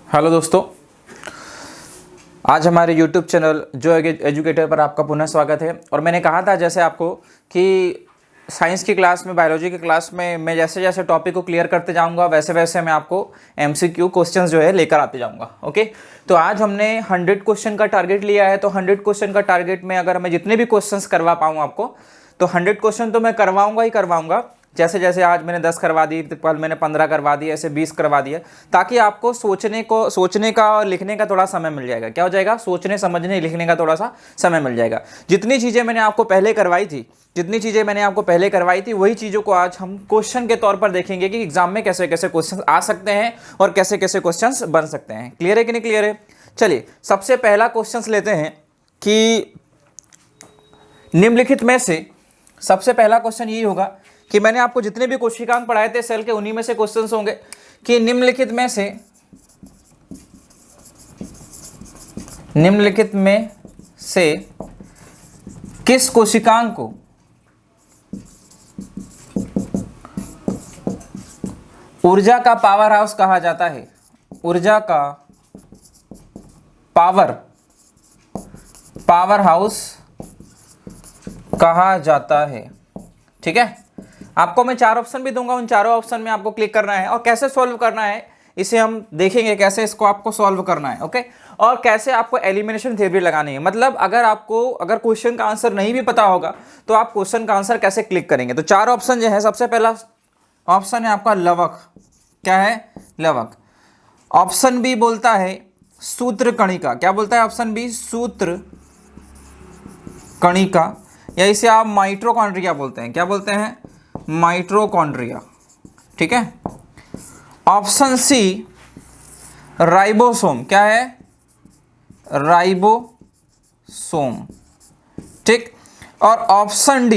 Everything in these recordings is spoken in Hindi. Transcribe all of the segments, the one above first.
हेलो दोस्तों, आज हमारे YouTube चैनल जो एजुकेटर पर आपका पुनः स्वागत है। और मैंने कहा था जैसे आपको कि साइंस की क्लास में, बायोलॉजी की क्लास में मैं जैसे जैसे टॉपिक को क्लियर करते जाऊंगा वैसे वैसे मैं आपको MCQ क्वेश्चंस जो है लेकर आते जाऊंगा। ओके, तो आज हमने 100 क्वेश्चन का टारगेट लिया है। तो 100 क्वेश्चन का टारगेट में अगर मैं जितने भी क्वेश्चंस करवा पाऊँ आपको, तो 100 क्वेश्चन तो मैं करवाऊँगा ही करवाऊँगा। जैसे जैसे आज मैंने 10 करवा दी, तो कल मैंने 15 करवा दिए, ऐसे 20 करवा दिए, ताकि आपको सोचने का और लिखने का थोड़ा समय मिल जाएगा। क्या हो जाएगा? सोचने, समझने, लिखने का थोड़ा सा समय मिल जाएगा। जितनी चीज़ें मैंने आपको पहले करवाई थी वही चीज़ों को आज हम क्वेश्चन के तौर पर देखेंगे कि एग्जाम में कैसे कैसे क्वेश्चन आ सकते हैं और कैसे कैसे क्वेश्चन बन सकते हैं। क्लियर है कि नहीं क्लियर है? चलिए, सबसे पहला क्वेश्चन लेते हैं कि निम्नलिखित में से सबसे पहला क्वेश्चन यही होगा कि मैंने आपको जितने भी कोशिकांक पढ़ाए थे सेल के, उन्हीं में से क्वेश्चंस होंगे कि निम्नलिखित में से किस कोशिकांक को ऊर्जा का पावर हाउस कहा जाता है? ऊर्जा का पावर हाउस कहा जाता है। ठीक है, आपको मैं 4 ऑप्शन भी दूंगा, उन चारों ऑप्शन में आपको क्लिक करना है और कैसे सॉल्व करना है इसे हम देखेंगे, कैसे इसको आपको सॉल्व करना है। ओके, और कैसे आपको एलिमिनेशन थ्योरी लगानी है। मतलब अगर क्वेश्चन का आंसर नहीं भी पता होगा तो आप क्वेश्चन का आंसर कैसे क्लिक करेंगे। तो 4 ऑप्शन जो है, सबसे पहला ऑप्शन है आपका लवक। क्या है? लवक। ऑप्शन बी बोलता है सूत्र कणिका। क्या बोलता है ऑप्शन बी? सूत्र कणिका, या इसे आप माइटोकॉन्ड्रिया बोलते हैं। क्या बोलते हैं? माइटोकॉन्ड्रिया। ठीक है। Option C ribosome. क्या है? राइबोसोम। ठीक। और ऑप्शन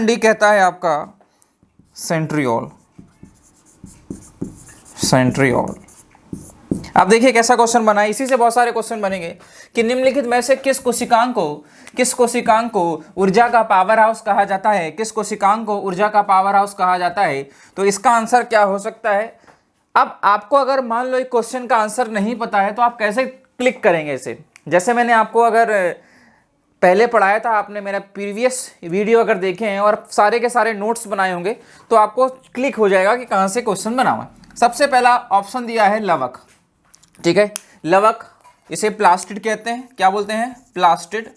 डी कहता है आपका सेंट्रियोल। आप देखिए कैसा क्वेश्चन बना है। इसी से बहुत सारे क्वेश्चन बनेंगे कि निम्नलिखित में से किस कोशिकांक को ऊर्जा का पावर हाउस कहा जाता है? किस कोशिकांक को ऊर्जा का पावर हाउस कहा जाता है? तो इसका आंसर क्या हो सकता है? अब आपको अगर मान लो एक क्वेश्चन का आंसर नहीं पता है तो आप कैसे क्लिक करेंगे इसे? जैसे मैंने आपको अगर पहले पढ़ाया था, आपने मेरा प्रीवियस वीडियो अगर देखे हैं और सारे के सारे नोट्स बनाए होंगे तो आपको क्लिक हो जाएगा कि कहाँ से क्वेश्चन बना हुआ है। सबसे पहला ऑप्शन दिया है लवक। ठीक है, लवक, इसे प्लास्टिड कहते हैं। क्या बोलते हैं? प्लास्टिड।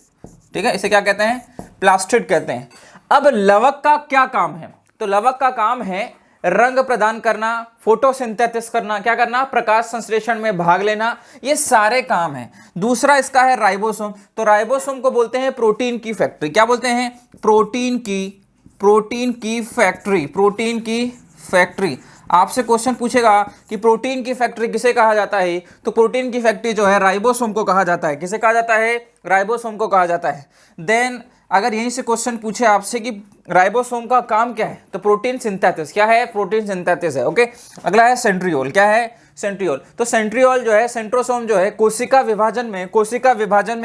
ठीक है, इसे क्या कहते हैं? प्लास्टिड कहते हैं। अब लवक का क्या काम है? तो लवक का काम है रंग प्रदान करना, फोटोसिंथेसिस करना, क्या करना? प्रकाश संश्लेषण में भाग लेना, ये सारे काम है। दूसरा इसका है राइबोसोम। तो राइबोसोम को बोलते हैं प्रोटीन की फैक्ट्री। क्या बोलते हैं? प्रोटीन की फैक्ट्री। आपसे क्वेश्चन पूछेगा कि प्रोटीन की फैक्ट्री किसे कहा जाता है, तो प्रोटीन की फैक्ट्री जो है राइबोसोम को कहा जाता है। किसे कहा जाता है? राइबोसोम को कहा जाता है। देन अगर यहीं से क्वेश्चन पूछे आपसे कि राइबोसोम का काम क्या है, तो प्रोटीन सिंथेसिस। क्या है? प्रोटीन सिंथेसिस है। ओके, अगला है सेंट्रियोल। क्या है? सेंट्रियोल। तो सेंट्रियोल जो है, सेंट्रोसोम जो है, कोशिका विभाजन में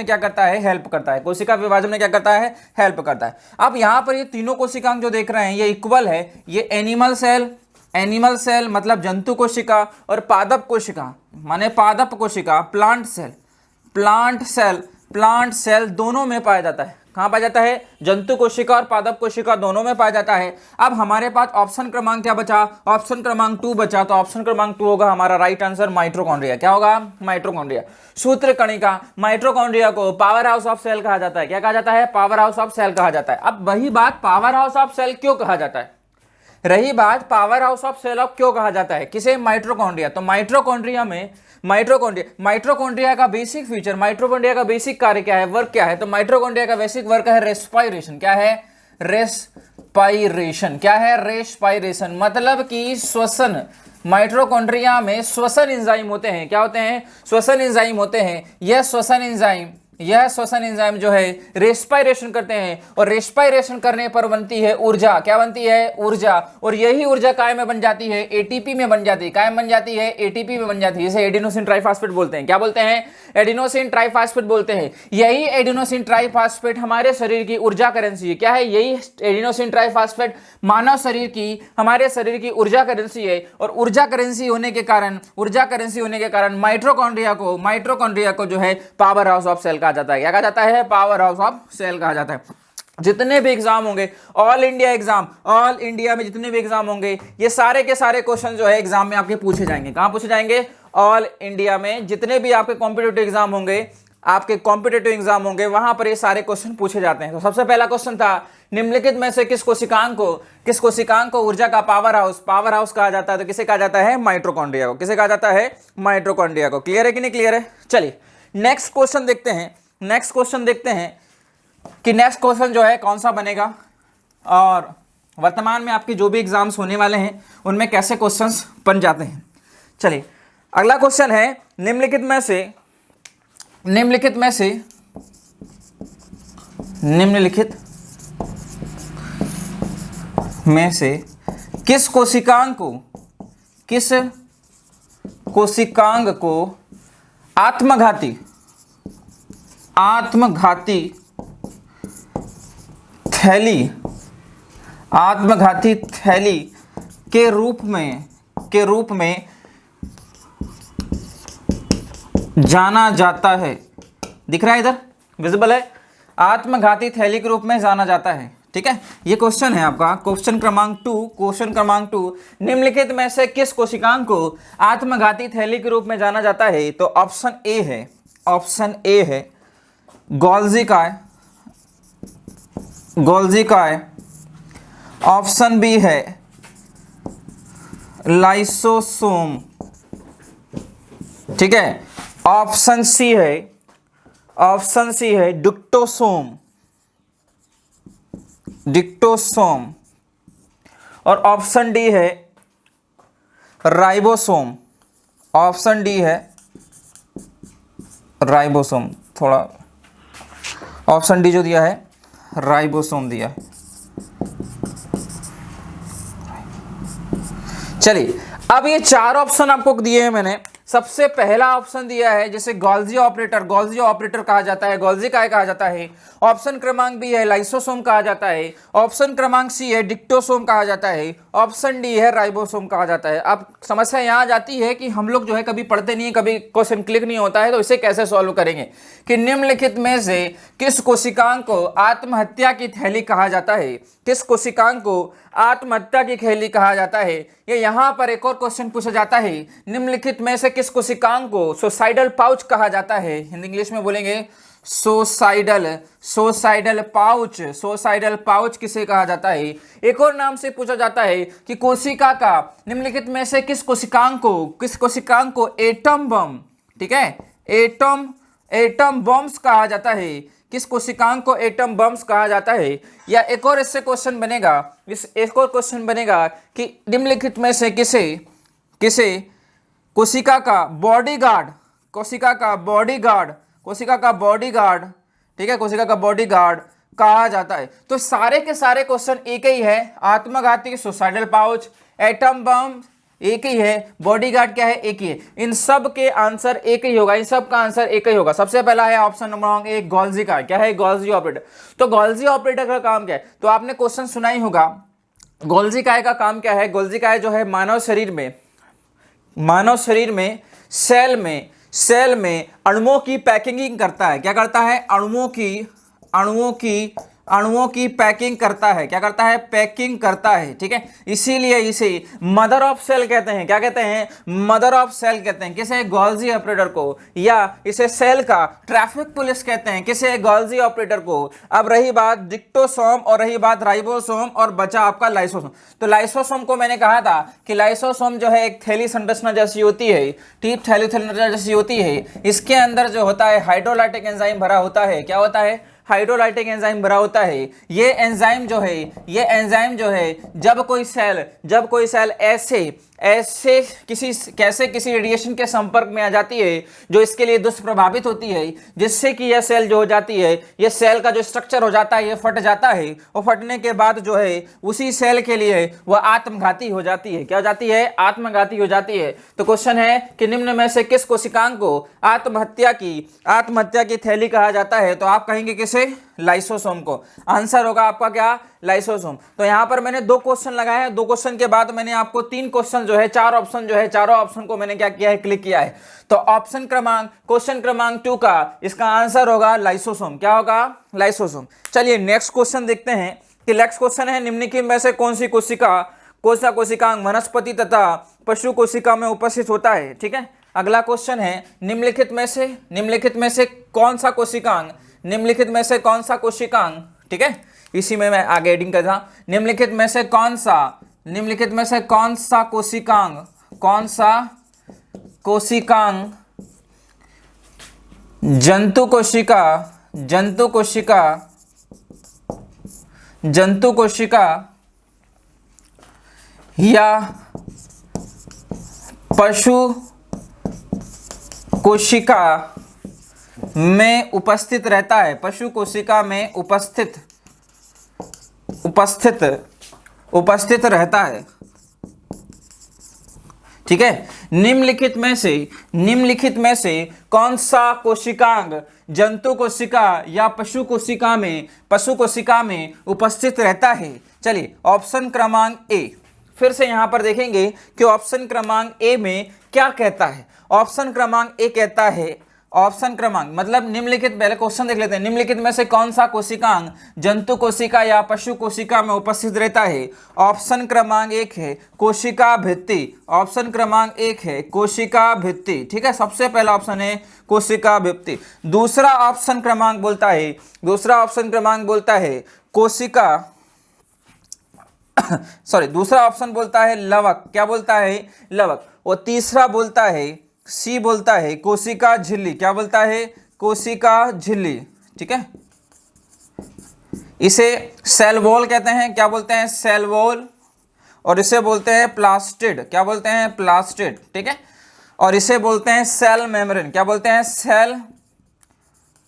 क्या करता है? हेल्प करता है। कोशिका विभाजन में क्या करता है? हेल्प करता है। अब यहाँ पर ये तीनों कोशिकांग जो देख रहे हैं ये इक्वल है। ये एनिमल सेल मतलब जंतु कोशिका, और पादप कोशिका माने पादप कोशिका, प्लांट सेल दोनों में पाया जाता है। कहाँ पाया जाता है? जंतु कोशिका और पादप कोशिका दोनों में पाया जाता है। अब हमारे पास ऑप्शन क्रमांक क्या बचा? ऑप्शन क्रमांक 2 बचा। तो ऑप्शन क्रमांक 2 होगा हमारा राइट आंसर, माइटोकॉन्ड्रिया। क्या होगा? माइटोकॉन्ड्रिया। सूत्र कणिका, माइटोकॉन्ड्रिया को पावर हाउस ऑफ सेल कहा जाता है। क्या कहा जाता है? पावर हाउस ऑफ सेल कहा जाता है। अब वही बात, पावर हाउस ऑफ सेल क्यों कहा जाता है? रही बात power house of cell of क्यों कहा जाता है? किसे? माइटोकॉन्ड्रिया। तो माइटोकॉन्ड्रिया का बेसिक फीचर, माइटोकॉन्ड्रिया का बेसिक कार्य क्या है, वर्क क्या है? तो माइटोकॉन्ड्रिया का बेसिक वर्क है रेस्पायरेशन। क्या है? रेस्पायरेशन। क्या है? रेस्पायरेशन मतलब कि श्वसन। माइटोकॉन्ड्रिया में श्वसन एंजाइम होते हैं। क्या होते हैं? श्वसन एंजाइम होते हैं। यह श्वसन एंजाइम यह श्वसन एंजाइम जो है रेस्पिरेशन करते हैं और रेस्पिरेशन करने पर बनती है ऊर्जा। क्या बनती है? ऊर्जा। और यही ऊर्जा काय में बन जाती है? एटीपी में बन जाती है। काय में बन जाती है? एटीपी में बन जाती है। इसे एडिनोसिन ट्राइफॉस्फेट बोलते हैं। क्या बोलते हैं? एडिनोसिन ट्राइफॉस्फेट बोलते हैं। यही एडिनोसिन ट्राइफॉस्फेट हमारे शरीर की ऊर्जा करेंसी है। क्या है? यही एडिनोसिन ट्राइफॉस्फेट मानव शरीर की, हमारे शरीर की ऊर्जा करेंसी है। और ऊर्जा करेंसी होने के कारण माइटोकॉन्ड्रिया को जो है पावर हाउस ऑफ सेल कहा जाता है। क्या कहा जाता है? पावर हाउस ऑफ सेल कहा जाता है। जितने भी एग्जाम होंगे, ऑल इंडिया में जितने भी एग्जाम होंगे, ये सारे के सारे क्वेश्चन जो है एग्जाम में आपके पूछे जाएंगे। कहां पूछे जाएंगे? ऑल इंडिया में जितने भी आपके कॉम्पिटिटिव एग्जाम होंगे, वहां पर ये सारे क्वेश्चन पूछे जाते हैं। तो सबसे पहला क्वेश्चन था, निम्नलिखित में से किस कोशिकांग को ऊर्जा का पावर हाउस कहा जाता है? तो किसे कहा जाता है? माइटोकॉन्ड्रिया को। किसे कहा जाता है? माइटोकॉन्ड्रिया को। क्लियर है कि नहीं क्लियर है? चलिए नेक्स्ट क्वेश्चन देखते हैं कि नेक्स्ट क्वेश्चन जो है कौन सा बनेगा, और वर्तमान में आपके जो भी एग्जाम्स होने वाले हैं उनमें कैसे क्वेश्चंस बन जाते हैं। चलिए अगला क्वेश्चन है, निम्नलिखित में से किस कोशिकांग को आत्मघाती थैली के रूप में जाना जाता है? दिख रहा है इधर? विजिबल है? आत्मघाती थैली के रूप में जाना जाता है। ठीक है, ये क्वेश्चन है आपका क्वेश्चन क्रमांक 2। निम्नलिखित में से किस कोशिकांग को आत्मघाती थैली के रूप में जाना जाता है? तो ऑप्शन ए है गोल्जी काय, ऑप्शन बी है लाइसोसोम, ठीक है, ऑप्शन सी है डिक्टोसोम और ऑप्शन डी है राइबोसोम। थोड़ा ऑप्शन डी जो दिया है राइबोसोम दिया है। चलिए अब ये चार ऑप्शन आपको दिए हैं मैंने। सबसे पहला ऑप्शन दिया है जैसे गोल्जी ऑपरेटर कहा जाता है, गोल्जी काय कहा जाता है। ऑप्शन क्रमांक बी है लाइसोसोम कहा जाता है। ऑप्शन क्रमांक सी है डिक्टोसोम कहा जाता है। ऑप्शन डी है राइबोसोम कहा जाता है। अब समस्या यहाँ आ जाती है कि हम लोग जो है कभी पढ़ते नहीं है, कभी क्वेश्चन क्लिक नहीं होता है, तो इसे कैसे सॉल्व करेंगे कि निम्नलिखित में से किस कोशिकांग को आत्महत्या की थैली कहा जाता है? किस कोशिकांग को आत्महत्या की थैली कहा जाता है? ये यहाँ पर एक और क्वेश्चन पूछा जाता है, निम्नलिखित में से किस कोशिकांग को सुसाइडल पाउच कहा जाता है? हिंदी इंग्लिश में बोलेंगे सुसाइडल पाउच किसे कहा जाता है? एक और नाम से पूछा जाता है कि कोशिका का निम्नलिखित में से किस कोशिकांग को एटम बम, ठीक है, एटम बम्स कहा जाता है? किस कोशिकांग को एटम बम्स कहा जाता है? या एक और इससे क्वेश्चन बनेगा कि निम्नलिखित में से किसे कोशिका का बॉडीगार्ड, ठीक है, कोशिका का बॉडीगार्ड कहा जाता है? तो सारे के सारे क्वेश्चन एक ही है, आत्मघाती सुसाइडल पाउच, एटम बम एक ही है, बॉडीगार्ड क्या है? एक ही है। इन सब के आंसर एक ही होगा, सबसे पहला है ऑप्शन नंबर ए गोल्जी का। क्या है? Golgi operator. तो गोल्जी ऑपरेटर का काम क्या है? तो आपने क्वेश्चन सुना ही होगा, गोल्जी काय का काम क्या है? गोल्जी काय जो है मानव शरीर में सेल में अणुओं की पैकिंग करता है। क्या करता है? अणुओं की पैकिंग करता है। क्या करता है? पैकिंग करता है, ठीक है। इसीलिए इसे मदर ऑफ सेल कहते हैं। क्या कहते हैं? मदर ऑफ सेल कहते हैं। किसे? गोल्जी ऑपरेटर को। या इसे सेल का ट्रैफिक पुलिस कहते हैं। किसे? गोल्जी ऑपरेटर को। अब रही बात डिक्टोसोम और रही बात राइबोसोम और बचा आपका लाइसोसोम। तो लाइसोसोम को मैंने कहा था कि लाइसोसोम जो है एक थैली संरचना जैसी होती है, ठीक, थैली संरचना जैसी होती है। इसके अंदर जो होता है हाइड्रोलाइटिक एंजाइम भरा होता है। क्या होता है? हाइड्रोलाइटिक एंजाइम भरा होता है। ये एंजाइम जो है जब कोई सेल ऐसे किसी रेडिएशन के संपर्क में आ जाती है जो इसके लिए दुष्प्रभावित होती है, जिससे कि यह सेल जो हो जाती है, यह सेल का जो स्ट्रक्चर हो जाता है ये फट जाता है, और फटने के बाद जो है उसी सेल के लिए वह आत्मघाती हो जाती है। क्या हो जाती है? आत्मघाती हो जाती है। तो क्वेश्चन है कि निम्न में से किस कोशिकांग को आत्महत्या की थैली कहा जाता है? तो आप कहेंगे किसे? लाइसोसोम को। आंसर होगा आपका क्या? लाइसोसोम। तो यहां पर मैंने 2 क्वेश्चन लगाए हैं, 2 क्वेश्चन के बाद मैंने आपको 3 क्वेश्चन जो है, 4 ऑप्शन जो है, चारों ऑप्शन को मैंने क्या किया है? क्लिक किया है। तो क्वेश्चन क्रमांक 2 का इसका आंसर होगा लाइसोसोम। क्या होगा? लाइसोसोम। चलिए नेक्स्ट क्वेश्चन देखते हैं कि नेक्स्ट क्वेश्चन है निम्नलिखित में से कौन सा कोशिकांग वनस्पति तथा पशु कोशिका में उपस्थित होता है? ठीक है, अगला क्वेश्चन है निम्नलिखित में से कौन सा कोशिकांग, ठीक है, इसी में मैं आगे एडिंग कर रहा हूं। निम्नलिखित में से कौन सा कोशिकांग जंतु कोशिका या पशु कोशिका में उपस्थित रहता है? पशु कोशिका में उपस्थित रहता है। ठीक है, निम्नलिखित में से कौन सा कोशिकांग जंतु कोशिका या पशु कोशिका में उपस्थित रहता है? चलिए ऑप्शन क्रमांक ए, फिर से यहां पर देखेंगे कि ऑप्शन क्रमांक ए में क्या कहता है। ऑप्शन क्रमांक ए कहता है, मतलब निम्नलिखित, पहले क्वेश्चन देख लेते हैं। निम्नलिखित में से कौन सा कोशिकांग जंतु कोशिका या पशु कोशिका में उपस्थित रहता है? ऑप्शन क्रमांक 1 है कोशिका भित्ति। ठीक है, सबसे पहला ऑप्शन है कोशिका भित्ति। दूसरा ऑप्शन क्रमांक बोलता है दूसरा ऑप्शन बोलता है लवक। क्या बोलता है? लवक। और तीसरा बोलता है सी, बोलता है कोशिका झिल्ली। क्या बोलता है? कोशिका झिल्ली। ठीक है, इसे सेल वॉल कहते हैं। क्या बोलते हैं? Cell wall. और इसे बोलते हैं प्लास्टिड। क्या बोलते हैं? प्लास्टिड। ठीक है, और इसे बोलते हैं सेल मेम्ब्रेन। क्या बोलते हैं? Cell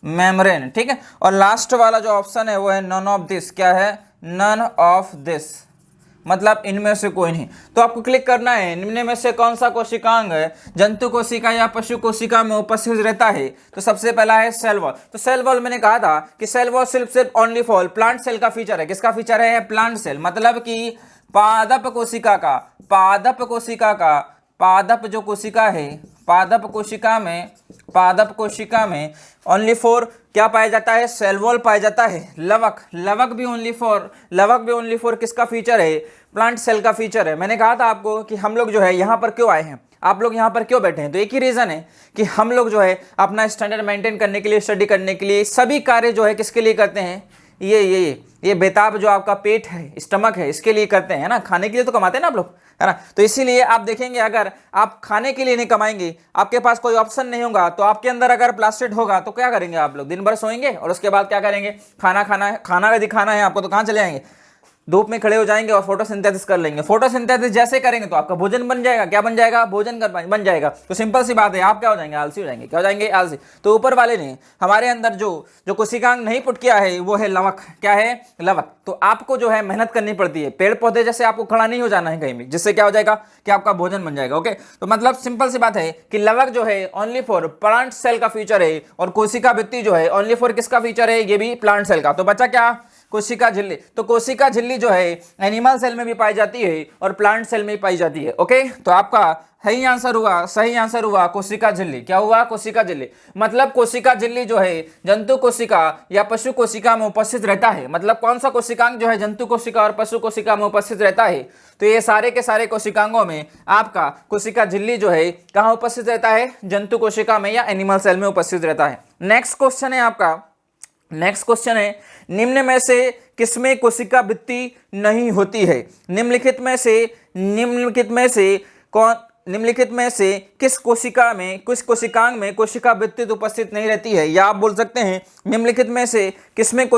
membrane. ठीक है, और लास्ट वाला जो ऑप्शन है वो है नन ऑफ दिस। क्या है? नन ऑफ दिस, मतलब इनमें से कोई नहीं। तो आपको क्लिक करना है निम्न में से कौन सा कोशिकांग जंतु कोशिका या पशु कोशिका में उपस्थित रहता है? तो सबसे पहला है सेल वॉल। तो सेल वॉल मैंने कहा था कि सेल वॉल सिर्फ ओनली फॉर प्लांट सेल का फीचर है। किसका फीचर है? Plant cell. मतलब कि पादप कोशिका में ओनली फॉर क्या पाया जाता है? सेल वॉल पाया जाता है। लवक भी ओनली फॉर किसका फीचर है? प्लांट सेल का फीचर है। मैंने कहा था आपको कि हम लोग जो है यहाँ पर क्यों आए हैं, आप लोग यहाँ पर क्यों बैठे हैं? तो एक ही रीजन है कि हम लोग जो है अपना स्टैंडर्ड मेंटेन करने के लिए, स्टडी करने के लिए, सभी कार्य जो है किसके लिए करते हैं? ये बेताब जो आपका पेट है, स्टमक है, इसके लिए करते हैं ना। खाने के लिए तो कमाते हैं ना आप लोग, है ना। तो इसीलिए आप देखेंगे अगर आप खाने के लिए नहीं कमाएंगे, आपके पास कोई ऑप्शन नहीं होगा, तो आपके अंदर अगर प्लास्टिड होगा तो क्या करेंगे आप लोग? दिन भर सोएंगे और उसके बाद क्या करेंगे? खाना यदि खाना है आपको तो कहाँ चले जाएंगे? धूप में खड़े हो जाएंगे और फोटोसिंथेसिस कर लेंगे। फोटोसिंथेसिस जैसे करेंगे तो आपका भोजन बन जाएगा। क्या बन जाएगा? भोजन बन जाएगा। तो सिंपल सी बात है, आप क्या हो जाएंगे? आलसी हो जाएंगे। क्या हो जाएंगे? आलसी। तो ऊपर वाले ने हमारे अंदर जो कोशिकांग नहीं पुट किया है वो है लवक। क्या है? लवक। तो आपको जो है मेहनत करनी पड़ती है। पेड़ पौधे जैसे आपको खड़ा नहीं हो जाना है कहीं भी, जिससे क्या हो जाएगा कि आपका भोजन बन जाएगा। ओके, तो मतलब सिंपल सी बात है कि लवक जो है ओनली फॉर प्लांट सेल का फीचर है, और कोशिका भित्ति जो है ओनली फॉर किसका फीचर है? ये भी प्लांट सेल का। तो बचा क्या? कोशिका झिल्ली। तो कोशिका झिल्ली जो है एनिमल सेल में भी पाई जाती है और प्लांट सेल में भी पाई जाती है। ओके, तो आपका सही आंसर हुआ कोशिका झिल्ली। क्या हुआ? कोशिका झिल्ली। मतलब कोशिका झिल्ली जो है जंतु कोशिका या पशु कोशिका में उपस्थित रहता है। मतलब कौन सा कोशिकांग जो है जंतु कोशिका और पशु कोशिका में उपस्थित रहता है? तो ये सारे के सारे कोशिकांगों में आपका कोशिका झिल्ली जो है कहाँ उपस्थित रहता है? जंतु कोशिका में या एनिमल सेल में उपस्थित रहता है। नेक्स्ट क्वेश्चन है निम्न में से किसमें कोशिका भित्ति नहीं होती है? निम्नलिखित में से किस कोशिकांग में कोशिका भित्ति उपस्थित नहीं रहती है? या आप बोल सकते हैं निम्नलिखित में से किसमें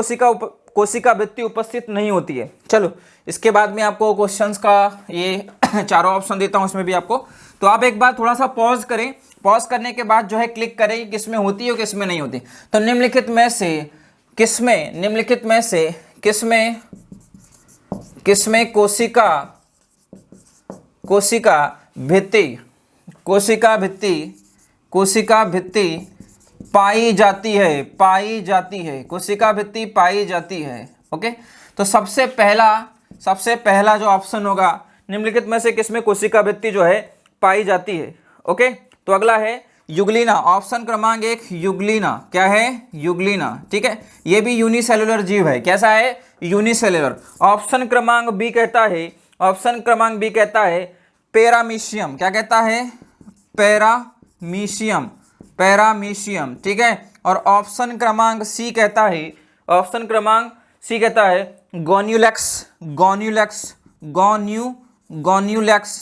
कोशिका भित्ति उपस्थित नहीं होती है। चलो इसके बाद में आपको क्वेश्चंस का ये चारों ऑप्शन देता हूं, इसमें भी आपको, तो आप एक बार थोड़ा सा पॉज करें, पॉज करने के बाद जो है क्लिक करें कि किसमें होती है और किसमें नहीं होती। तो निम्नलिखित में से किसमें कोशिका भित्ति पाई जाती है। ओके, तो सबसे पहला जो ऑप्शन होगा, निम्नलिखित में से किसमें कोशिका भित्ति जो है पाई जाती है। ओके, तो अगला है युग्लिना, ऑप्शन क्रमांक 1 युग्लिना। क्या है? युग्लिना। ठीक है, ये भी यूनिसेलुलर जीव है। कैसा है? यूनिसेलुलर। ऑप्शन क्रमांक बी कहता है पैरामीशियम। क्या कहता है? पैरामीशियम। ठीक है, और ऑप्शन क्रमांक सी कहता है गोन्यूलेक्स।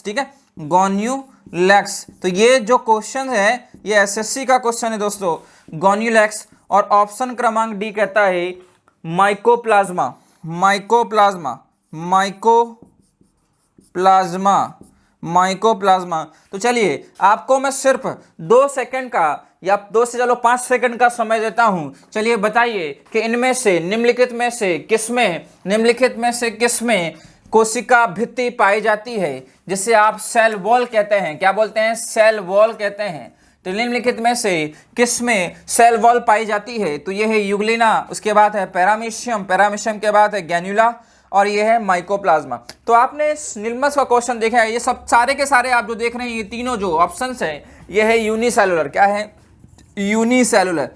ठीक है, गोन्यूलेक्स। तो ये जो क्वेश्चन है ये एसएससी का क्वेश्चन है दोस्तों, गोन्यूलेक्स। और ऑप्शन क्रमांक डी कहता है माइकोप्लाज्मा। तो चलिए आपको मैं सिर्फ 2 सेकंड का या 2 से चलो 5 सेकंड का समय देता हूं। चलिए बताइए कि इनमें से निम्नलिखित में से किसमें कोशिका भित्ति पाई जाती है, जिसे आप सेल वॉल कहते हैं। क्या बोलते हैं? सेल वॉल कहते हैं। तो निम्नलिखित में से किसमें सेल वॉल पाई जाती है? तो ये है युग्लिना, उसके बाद है पैरामीशियम के बाद है गैन्युला, और ये है माइकोप्लाज्मा। तो आपने निल्मस का क्वेश्चन देखा है, ये सब सारे के सारे आप जो देख रहे हैं, ये तीनों जो ऑप्शंस हैं ये है यूनिसेलुलर। क्या है? यूनिसेलुलर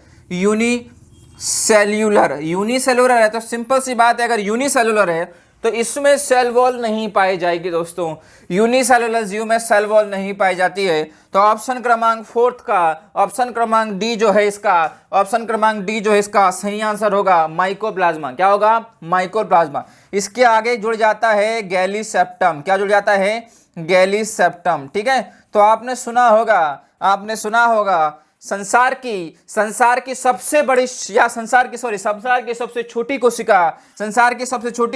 है। तो सिंपल सी बात है, अगर यूनिसेलुलर है तो इसमें सेल वॉल नहीं पाई जाएगी दोस्तों। यूनिसेलुलर जीव में सेल वॉल नहीं पाई जाती है। तो ऑप्शन क्रमांक 4 का, ऑप्शन क्रमांक डी जो है इसका सही आंसर होगा माइकोप्लाज्मा। क्या होगा? माइकोप्लाज्मा। इसके आगे जुड़ जाता है गैलीसेप्टम। क्या जुड़ जाता है? गैलीसेप्टम। ठीक है, तो आपने सुना होगा संसार की सबसे छोटी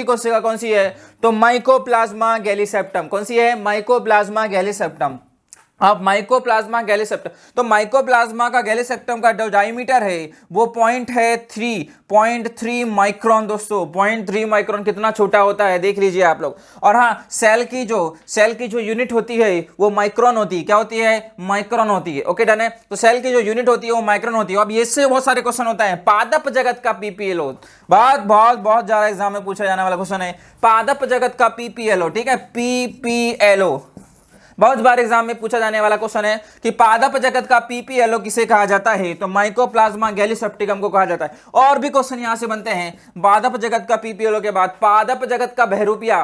कोशिका कौन सी है? तो माइकोप्लाज्मा गैलीसेप्टम। कौन सी है? माइकोप्लाज्मा गैलीसेप्टम। अब माइकोप्लाज्मा गैलीसेप्टम, तो माइकोप्लाज्मा का गैलीसेप्टम का जो डायमीटर है वो 0.3 माइक्रोन दोस्तों। 0.3 माइक्रोन कितना छोटा होता है देख लीजिए आप लोग। और हाँ, सेल की जो यूनिट होती है वो माइक्रोन होती है। क्या होती है? माइक्रोन होती है। ओके, डन है। तो सेल की जो यूनिट होती है वो माइक्रोन होती है। अब इससे बहुत सारे क्वेश्चन होता है। पादप जगत का पीपीएलओ, बहुत ज्यादा एग्जाम में पूछा जाने वाला क्वेश्चन है, पादप जगत का पीपीएलओ। ठीक है, पीपीएलओ बहुत बार एग्जाम में पूछा जाने वाला क्वेश्चन है कि पादप जगत का पीपीएलओ किसे कहा जाता है? तो माइकोप्लाज्मा गैलीसेप्टिकम को कहा जाता है। और भी क्वेश्चन यहां से बनते हैं। पादप जगत का पीपीएलओ के बाद पादप जगत का बहरूपिया,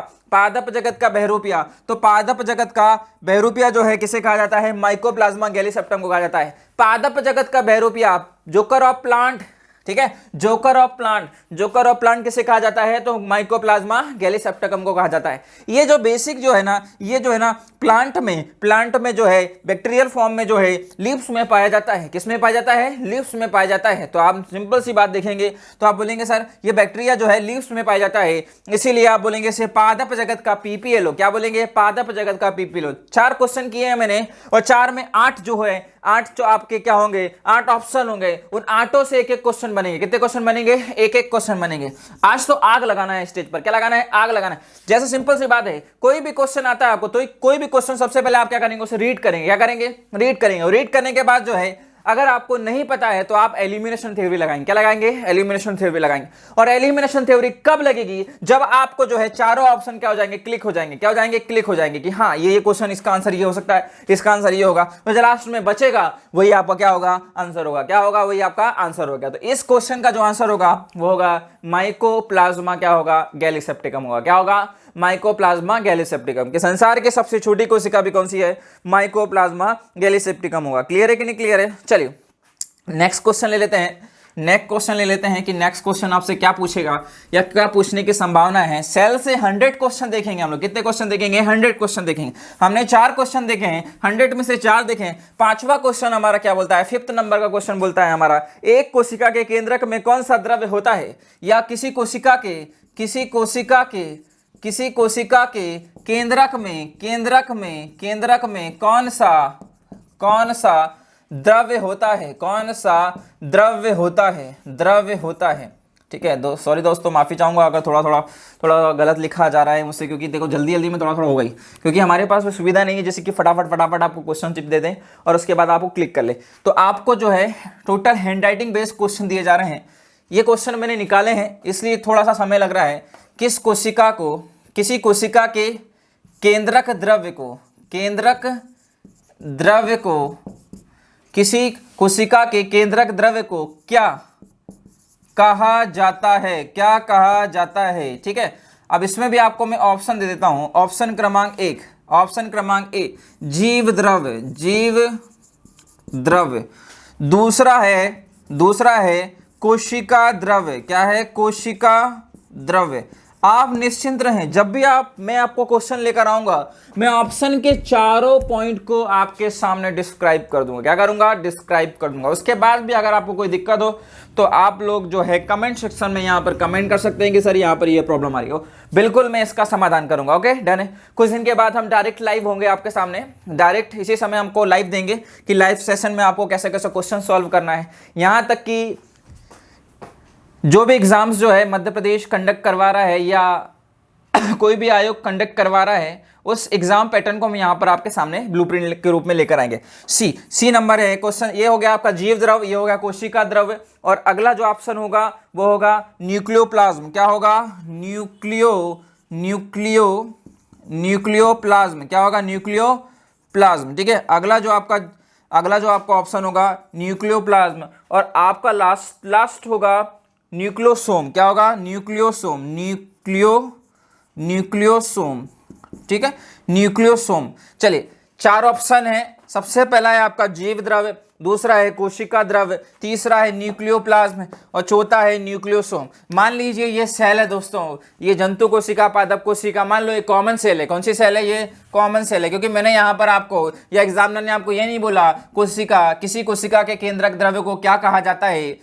तो पादप जगत का बहरूपिया जो है किसे कहा जाता है? माइकोप्लाज्मा गैलीसेप्टम को कहा जाता है। पादप जगत का बहरूपिया, जोकर ऑफ प्लांट। ठीक है, जोकर ऑफ प्लांट किसे कहा जाता है? तो माइकोप्लाज्मा गैलीसेप्टिकम को कहा जाता है। ये जो बेसिक जो है ना प्लांट में जो है बैक्टीरियल फॉर्म में जो है लीव्स में पाया जाता है। किसमें पाया जाता है? लीव्स में पाया जाता है। तो आप सिंपल सी बात देखेंगे तो आप बोलेंगे सर ये बैक्टीरिया जो है लीव्स में पाया जाता है, इसीलिए आप बोलेंगे इसे पादप जगत का पीपीएलओ। क्या बोलेंगे? पादप जगत का पीपीएलओ। 4 क्वेश्चन किए हैं मैंने, और 4 में 8 जो आपके क्या होंगे? 8 ऑप्शन होंगे। उन 8 से एक क्वेश्चन बनेंगे। कितने क्वेश्चन बनेंगे? एक क्वेश्चन बनेंगे। आज तो आग लगाना है स्टेज पर। क्या लगाना है? आग लगाना है। जैसे सिंपल सी बात है, कोई भी क्वेश्चन आता है आपको, तो कोई भी क्वेश्चन सबसे पहले आप क्या करेंगे? उसे रीड करेंगे। क्या करेंगे? रीड करेंगे। और रीड करने के बाद जो है अगर आपको नहीं पता है तो आप एलिमिनेशन थ्योरी लगाएंगे। क्या लगाएंगे? एलिमिनेशन थ्योरी लगाएंगे। और एलिमिनेशन थ्योरी कब लगेगी? जब आपको जो है चारों ऑप्शन क्या हो जाएंगे? क्लिक हो जाएंगे। क्या हो जाएंगे? क्लिक हो जाएंगे कि हाँ ये क्वेश्चन इसका आंसर ये हो सकता है, इसका आंसर ये होगा। तो जो लास्ट में बचेगा वही आपका क्या होगा? आंसर होगा। क्या होगा? वही आपका आंसर होगा। तो इस क्वेश्चन का जो आंसर होगा वो होगा माइकोप्लाज्मा क्या होगा? गैलीसेप्टिकम होगा। क्या होगा? Mycoplasma gallisepticum. कि संसार की सबसे छोटी कोशिका भी कौन सी है? माइकोप्लाज्मा गैलीसेप्टिकम होगा। क्लियर है कि नहीं क्लियर है? चलिए नेक्स्ट क्वेश्चन ले लेते हैं। नेक्स्ट क्वेश्चन ले लेते हैं कि नेक्स्ट क्वेश्चन आपसे क्या पूछेगा या क्या पूछने की संभावना है। सेल से 100 क्वेश्चन देखेंगे हम लोग। कितने क्वेश्चन देखेंगे? 100 क्वेश्चन देखेंगे। हमने 4 क्वेश्चन देखे हैं, 100 में से 4 देखे हैं। 5वां क्वेश्चन हमारा क्या बोलता है? 5th नंबर का क्वेश्चन बोलता है हमारा, एक कोशिका के केंद्रक में कौन सा द्रव्य होता है, या किसी कोशिका के केंद्रक में कौन सा द्रव्य होता है, कौन सा द्रव्य होता है। ठीक है, सॉरी दोस्तों, माफी चाहूंगा अगर थोड़ा गलत लिखा जा रहा है मुझसे, क्योंकि देखो जल्दी में थोड़ा हो गई, क्योंकि हमारे पास वो सुविधा नहीं है जैसे कि फटाफट आपको क्वेश्चन टिप दे दें और उसके बाद आपको क्लिक कर ले। तो आपको जो है टोटल हैंडराइटिंग बेस्ड क्वेश्चन दिए जा रहे हैं। ये क्वेश्चन मैंने निकाले हैं इसलिए थोड़ा सा समय लग रहा है। किसी कोशिका के केंद्रक द्रव्य को क्या कहा जाता है। ठीक है, अब इसमें भी आपको मैं ऑप्शन दे देता हूं। ऑप्शन क्रमांक ए जीव द्रव्य, दूसरा है कोशिका द्रव्य। क्या है? कोशिका द्रव्य। आप निश्चिंत रहें, जब भी मैं आपको क्वेश्चन लेकर आऊंगा, मैं ऑप्शन के चारों पॉइंट को आपके सामने डिस्क्राइब कर दूंगा। क्या करूंगा? डिस्क्राइब कर दूंगा। उसके बाद भी अगर आपको कोई दिक्कत हो तो आप लोग जो है कमेंट सेक्शन में यहाँ पर कमेंट कर सकते हैं कि सर यहाँ पर ये प्रॉब्लम आ रही हो। बिल्कुल मैं इसका समाधान करूंगा। ओके, डन है। कुछ दिन के बाद हम डायरेक्ट लाइव होंगे आपके सामने, डायरेक्ट इसी समय हमको लाइव देंगे कि लाइव सेशन में आपको कैसे क्वेश्चन सॉल्व करना है। यहाँ तक कि जो भी एग्जाम्स जो है मध्य प्रदेश कंडक्ट करवा रहा है या कोई भी आयोग कंडक्ट करवा रहा है, उस एग्जाम पैटर्न को हम यहाँ पर आपके सामने ब्लूप्रिंट के रूप में लेकर आएंगे। सी नंबर है क्वेश्चन, ये हो गया आपका जीव द्रव, ये हो गया कोशिका द्रव्य, और अगला जो ऑप्शन होगा वो होगा न्यूक्लियोप्लाज्म। क्या होगा? न्यूक्लियोप्लाज्म। क्या होगा? न्यूक्लियोप्लाज्म। ठीक है, अगला जो आपका ऑप्शन होगा न्यूक्लियोप्लाज्म, और आपका लास्ट होगा न्यूक्लियोसोम। क्या होगा? न्यूक्लियोसोम। ठीक है, न्यूक्लियोसोम। चलिए, 4 ऑप्शन है। सबसे पहला है आपका जीव द्रव्य, दूसरा है कोशिका द्रव्य, तीसरा है न्यूक्लियोप्लाज्म और चौथा है न्यूक्लियोसोम। मान लीजिए ये सेल है दोस्तों, ये जंतु कोशिका, पादप कोशिका, मान लो ये कॉमन सेल है। कौन सी सेल है? ये कॉमन सेल है, क्योंकि मैंने यहाँ पर आपको या एग्जामिनर ने आपको ये नहीं बोला किसी कोशिका के केंद्रक द्रव्य को क्या कहा जाता है।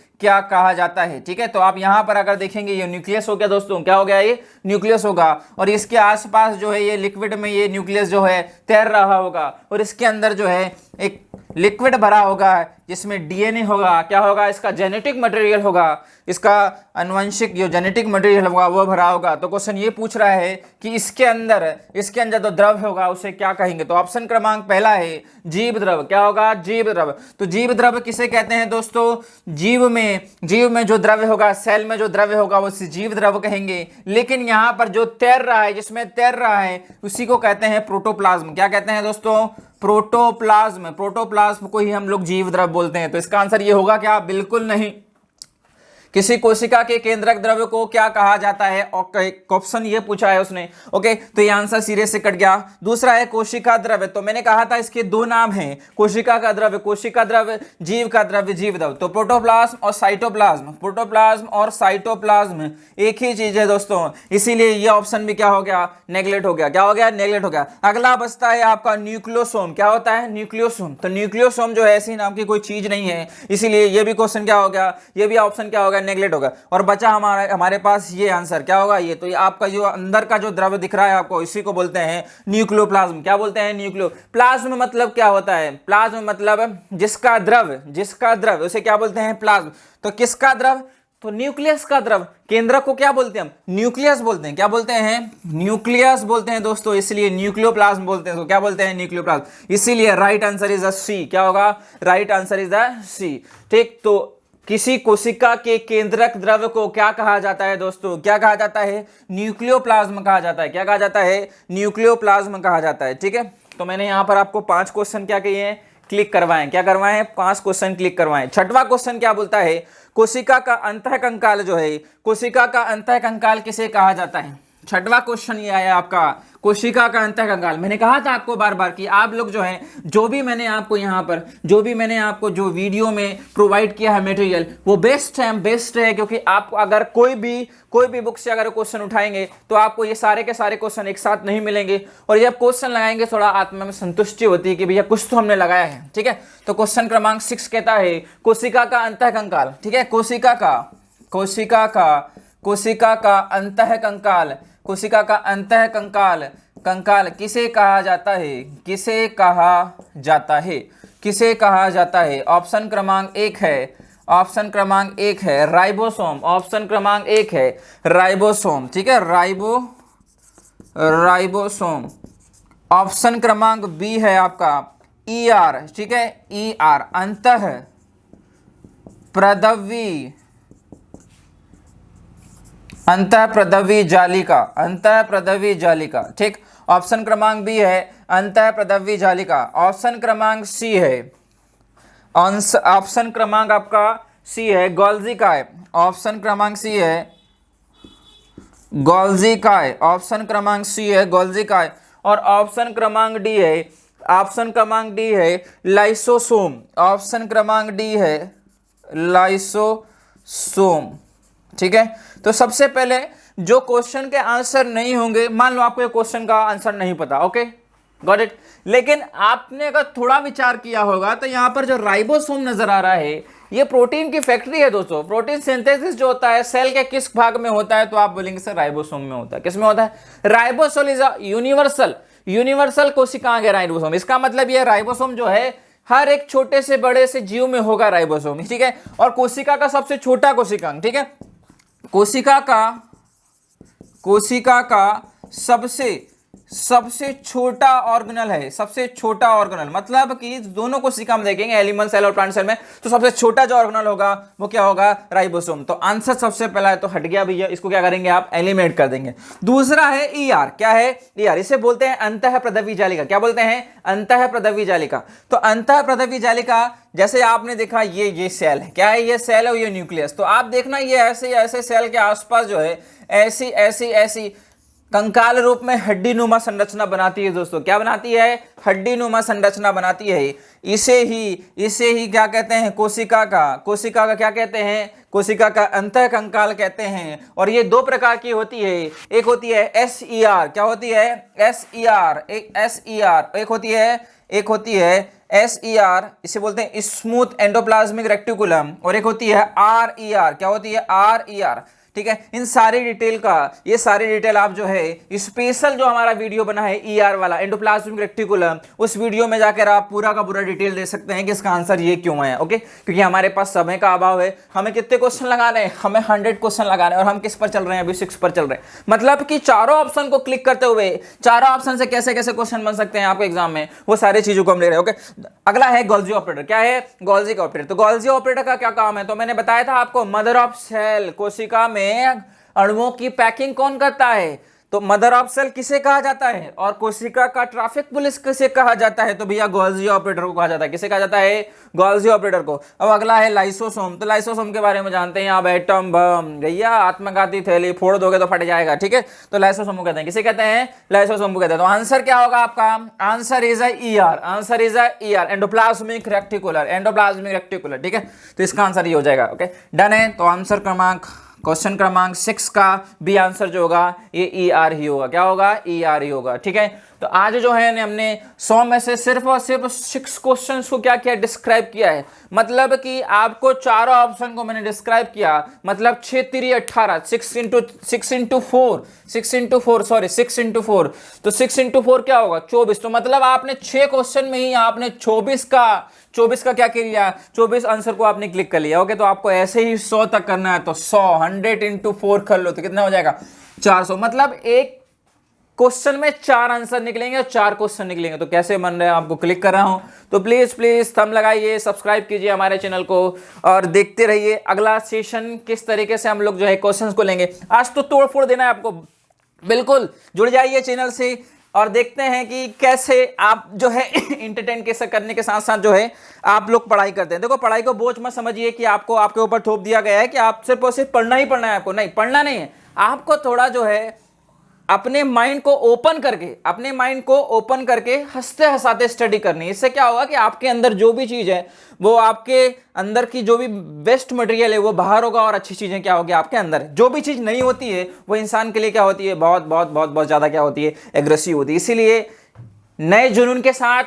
ठीक है, तो आप यहाँ पर अगर देखेंगे ये न्यूक्लियस हो गया दोस्तों। क्या हो गया? ये न्यूक्लियस होगा, और इसके आसपास जो है ये लिक्विड में ये न्यूक्लियस जो है तैर रहा होगा, और इसके अंदर जो है एक लिक्विड भरा होगा जिसमें डीएनए होगा। क्या होगा? इसका जेनेटिक मटेरियल होगा, इसका अनुवंशिक जो जेनेटिक मटेरियल होगा वो भरा होगा। तो क्वेश्चन ये पूछ रहा है कि इसके अंदर जो द्रव्य होगा उसे क्या कहेंगे? तो ऑप्शन क्रमांक पहला है जीव द्रव्य। क्या होगा? जीव द्रव्य। तो जीव द्रव्य किसे कहते हैं दोस्तों? जीव में जो द्रव्य होगा, सेल में जो द्रव्य होगा वो जीव द्रव्य कहेंगे। लेकिन यहाँ पर जो तैर रहा है, जिसमें तैर रहा है, उसी को कहते हैं प्रोटोप्लाज्म। क्या कहते हैं दोस्तों? प्रोटोप्लाज्म को ही हम लोग जीव द्रव्य बोलते हैं। तो इसका आंसर ये होगा क्या? बिल्कुल नहीं। किसी कोशिका के केंद्रक द्रव्य को क्या कहा जाता है? ऑप्शन ये पूछा है उसने। ओके, तो ये आंसर सीरियस से कट गया। दूसरा है कोशिका द्रव्य। तो मैंने कहा था इसके 2 नाम हैं, कोशिका का द्रव्य, जीव का द्रव्य, जीव द्रव्य। तो प्रोटोप्लाज्म और साइटोप्लाज्म एक ही चीज है दोस्तों, इसीलिए ये ऑप्शन भी क्या हो गया? नेगलेक्ट हो गया। अगला बचता है आपका न्यूक्लियोसोम। क्या होता है? न्यूक्लियोसोम। तो न्यूक्लियोसोम जो है ऐसी नाम की कोई चीज नहीं है, इसीलिए ये भी क्वेश्चन क्या हो गया? ये भी ऑप्शन क्या होगा? नेगलेक्ट होगा। और बचा हमारे पास ये आंसर। क्या होगा? ये तो ये आपका जो अंदर का जो द्रव्य दिख रहा है आपको, इसी को बोलते हैं न्यूक्लियोप्लाज्म। क्या बोलते हैं? न्यूक्लियोप्लाज्म। मतलब क्या होता है? प्लाज्म मतलब जिसका द्रव्य उसे क्या बोलते हैं? प्लाज्म। तो किसका द्रव्य? तो न्यूक्लियस का द्रव्य। केंद्रक को क्या बोलते हैं हम? न्यूक्लियस बोलते हैं। क्या बोलते हैं? न्यूक्लियस बोलते हैं दोस्तों, इसलिए न्यूक्लियोप्लाज्म बोलते हैं। तो क्या बोलते हैं? न्यूक्लियोप्लाज्म। इसीलिए राइट आंसर इज द सी। क्या होगा? राइट आंसर इज द सी। ठीक, तो किसी कोशिका के केंद्रक द्रव्य को क्या कहा जाता है दोस्तों? क्या कहा जाता है? न्यूक्लियोप्लाज्म कहा जाता है। क्या कहा जाता है? न्यूक्लियोप्लाज्म कहा जाता है। ठीक है, तो मैंने यहाँ पर आपको 5 क्वेश्चन क्या किए हैं? क्लिक करवाएं। क्या करवाएं? 5 क्वेश्चन क्लिक करवाएं। 6वां क्वेश्चन क्या बोलता है? कोशिका का अंतःकंकाल जो है, कोशिका का अंतःकंकाल किसे कहा जाता है? छठवां क्वेश्चन ये आया आपका, कोशिका का अंतःकंकाल। मैंने कहा था आपको बार बार कि आप लोग जो है, जो भी मैंने आपको यहाँ पर जो वीडियो में प्रोवाइड किया है मटेरियल, वो बेस्ट है, क्योंकि आप अगर कोई भी बुक से अगर क्वेश्चन उठाएंगे तो आपको ये सारे के सारे क्वेश्चन एक साथ नहीं मिलेंगे, और जब क्वेश्चन लगाएंगे थोड़ा आत्मा में संतुष्टि होती है कि भैया कुछ तो हमने लगाया है। ठीक है, तो क्वेश्चन क्रमांक 6 कहता है कोशिका का अंतःकंकाल। ठीक है, कोशिका का अंतःकंकाल, कोशिका का अंतःकंकाल किसे कहा जाता है? किसे कहा जाता है? ऑप्शन क्रमांक एक है राइबोसोम। ऑप्शन क्रमांक 1 है राइबोसोम। ठीक है, राइबोसोम। ऑप्शन क्रमांक बी है आपका ER। ठीक है, ER अंतःप्रदवी जालिका। ठीक, ऑप्शन क्रमांक बी है अंतःप्रदवी जालिका। ऑप्शन क्रमांक सी है, ऑप्शन क्रमांक आपका सी है गोल्जी काय। ऑप्शन क्रमांक सी है गोल्जी काय। ऑप्शन क्रमांक सी है गोल्जी काय। और ऑप्शन क्रमांक डी है लाइसोसोम। ऑप्शन क्रमांक डी है लाइसोसोम। ठीक है, तो सबसे पहले जो क्वेश्चन के आंसर नहीं होंगे, मान लो आपको ये क्वेश्चन का आंसर नहीं पता, ओके गॉट इट, लेकिन आपने अगर थोड़ा विचार किया होगा तो यहां पर जो राइबोसोम नजर आ रहा है, ये प्रोटीन की फैक्ट्री है दोस्तों। प्रोटीन सिंथेसिस जो होता है सेल के किस भाग में होता है? तो आप बोलेंगे सर राइबोसोम में होता है। किस में होता है? राइबोसोम इज अ यूनिवर्सल कोशिकांग है राइबोसोम। इसका मतलब ये राइबोसोम जो है हर एक छोटे से बड़े से जीव में होगा राइबोसोम। ठीक है, और कोशिका का सबसे छोटा कोशिकांग। ठीक है, कोशिका का सबसे छोटा ऑर्गेनल है। सबसे छोटा ऑर्गेनल मतलब कि दोनों कोशिका में देखेंगे, एनिमल सेल और प्लांट सेल में, तो सबसे छोटा जो ऑर्गेनल होगा वो क्या होगा? राइबोसोम। तो आंसर सबसे पहला है तो हट गया भैया, इसको क्या करेंगे आप? एलिमिनेट कर देंगे। दूसरा है ER। क्या है ER? इसे बोलते हैं अंतःप्रदवी जालिका। क्या बोलते हैं? अंतःप्रदवी जालिका। तो अंतःप्रदवी जालिका, जैसे आपने देखा ये सेल है, क्या है? ये सेल है, ये न्यूक्लियस। तो आप देखना ये ऐसे सेल के आसपास जो है ऐसी कंकाल रूप में हड्डी नुमा संरचना बनाती है दोस्तों। क्या बनाती है? हड्डी नुमा संरचना बनाती है। इसे ही क्या कहते हैं? कोशिका का क्या कहते हैं? कोशिका का अंतःकंकाल कहते हैं। और ये दो प्रकार की होती है, एक होती है SER। क्या होती है? SER। एक होती है SER, इसे बोलते हैं स्मूथ एंडोप्लाज्मिक रेक्टिकुलम, और एक होती है RER। क्या होती है? RER। ठीक है, इन सारी डिटेल आप जो है स्पेशल जो हमारा वीडियो बना है ER वाला, एंडोप्लाज्मिक रेक्टिकुलम, उस वीडियो में जाकर आप पूरा का पूरा डिटेल दे सकते हैं कि इसका आंसर ये क्यों आया। ओके, क्योंकि हमारे पास समय का अभाव है। हमें कितने क्वेश्चन लगाने हैं? हमें 100 क्वेश्चन लगाने हैं, और हम किस पर चल रहे हैं? अभी 6 पर चल रहे हैं। मतलब कि चारों ऑप्शन को क्लिक करते हुए चारों ऑप्शन से कैसे कैसे क्वेश्चन बन सकते हैं आपके एग्जाम में, वो सारी चीजों को हम ले रहे हैं। ओके, अगला है गोल्जी ऑपरेटर। क्या है? गोल्जी का ऑपरेटर। तो गोल्जी ऑपरेटर का क्या काम है? तो मैंने बताया था आपको, मदर ऑफ सेल, कोशिका में अणुओं की पैकिंग कौन करता है? तो मदर ऑफ सेल किसे कहा जाता है? और कोशिका का ट्रैफिक पुलिस किसे कहा जाता है? तो भैया गोल्जी ऑपरेटर को कहा जाता है। किसे कहा जाता है? गोल्जी ऑपरेटर को। अब अगला है लाइसोसोम। तो लाइसोसोम के बारे में जानते हैं आप, एटम बम, भैया आत्मघाती थैली, फोड़ दोगे तो फट जाएगा। ठीक है, तो लाइसोसोम को कहते हैं। किसे कहते हैं? लाइसोसोम को कहते हैं। तो आंसर क्या होगा आपका? Answer is ER, endoplasmic reticular. ठीक है, तो इसका आंसर ये हो जाएगा। ओके, डन है। तो आंसर क्वेश्चन क्रमांक 6 का बी आंसर जो होगा ये ER ही होगा। क्या होगा? ER ही होगा। ठीक है, तो आज जो है हमने 100 में से सिर्फ और सिर्फ 6 क्वेश्चन को क्या किया? डिस्क्राइब किया है। मतलब कि आपको चारों ऑप्शन को मैंने डिस्क्राइब किया, मतलब 6 3 18, 6 इंटू 4, तो 6 इंटू 4 क्या होगा? 24। तो मतलब आपने 6 क्वेश्चन में ही आपने 24 का क्या कर लिया? 24 आंसर को आपने क्लिक कर लिया। ओके, तो आपको ऐसे ही 100 तक करना है, तो 100 इंटू 4 कर लो तो कितना हो जाएगा? 400। मतलब एक क्वेश्चन में 4 आंसर निकलेंगे और 4 क्वेश्चन निकलेंगे। तो कैसे बन रहे हैं आपको क्लिक कर रहा हूं, तो प्लीज थंब लगाइए, सब्सक्राइब कीजिए हमारे चैनल को और देखते रहिए अगला सेशन किस तरीके से हम लोग जो है क्वेश्चंस को लेंगे। आज तो तोड़ फोड़ देना है आपको, बिल्कुल जुड़ जाइए चैनल से और देखते हैं कि कैसे आप जो है इंटरटेन कैसे करने के साथ साथ जो है आप लोग पढ़ाई करते हैं। देखो, पढ़ाई को बोझ मत समझिए कि आपको आपके ऊपर थोप दिया गया है कि आप सिर्फ और सिर्फ पढ़ना ही पढ़ना है। आपको नहीं पढ़ना नहीं है, आपको थोड़ा जो है अपने माइंड को ओपन करके हंसते हंसाते स्टडी करनी है। इससे क्या होगा कि आपके अंदर जो भी चीज है, वो आपके अंदर की जो भी बेस्ट मटेरियल है वो बाहर होगा, और अच्छी चीजें क्या होगी आपके अंदर। जो भी चीज नहीं होती है वो इंसान के लिए क्या होती है, बहुत बहुत बहुत बहुत ज्यादा क्या होती है, एग्रेसिव होती है। इसीलिए नए जुनून के साथ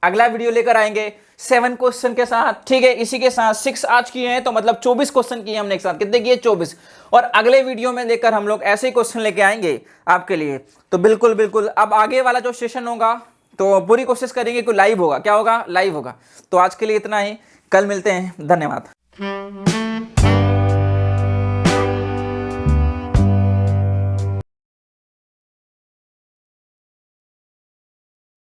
अगला वीडियो लेकर आएंगे 7 क्वेश्चन के साथ, ठीक है। इसी के साथ 6 आज किए हैं, तो मतलब 24 क्वेश्चन किए हमने एक साथ। कितने किए? 24। और अगले वीडियो में लेकर हम लोग ऐसे ही क्वेश्चन लेके आएंगे आपके लिए। तो बिल्कुल बिल्कुल अब आगे वाला जो सेशन होगा तो पूरी कोशिश करेंगे कि लाइव होगा। क्या होगा? लाइव होगा। तो आज के लिए इतना ही, कल मिलते हैं। धन्यवाद।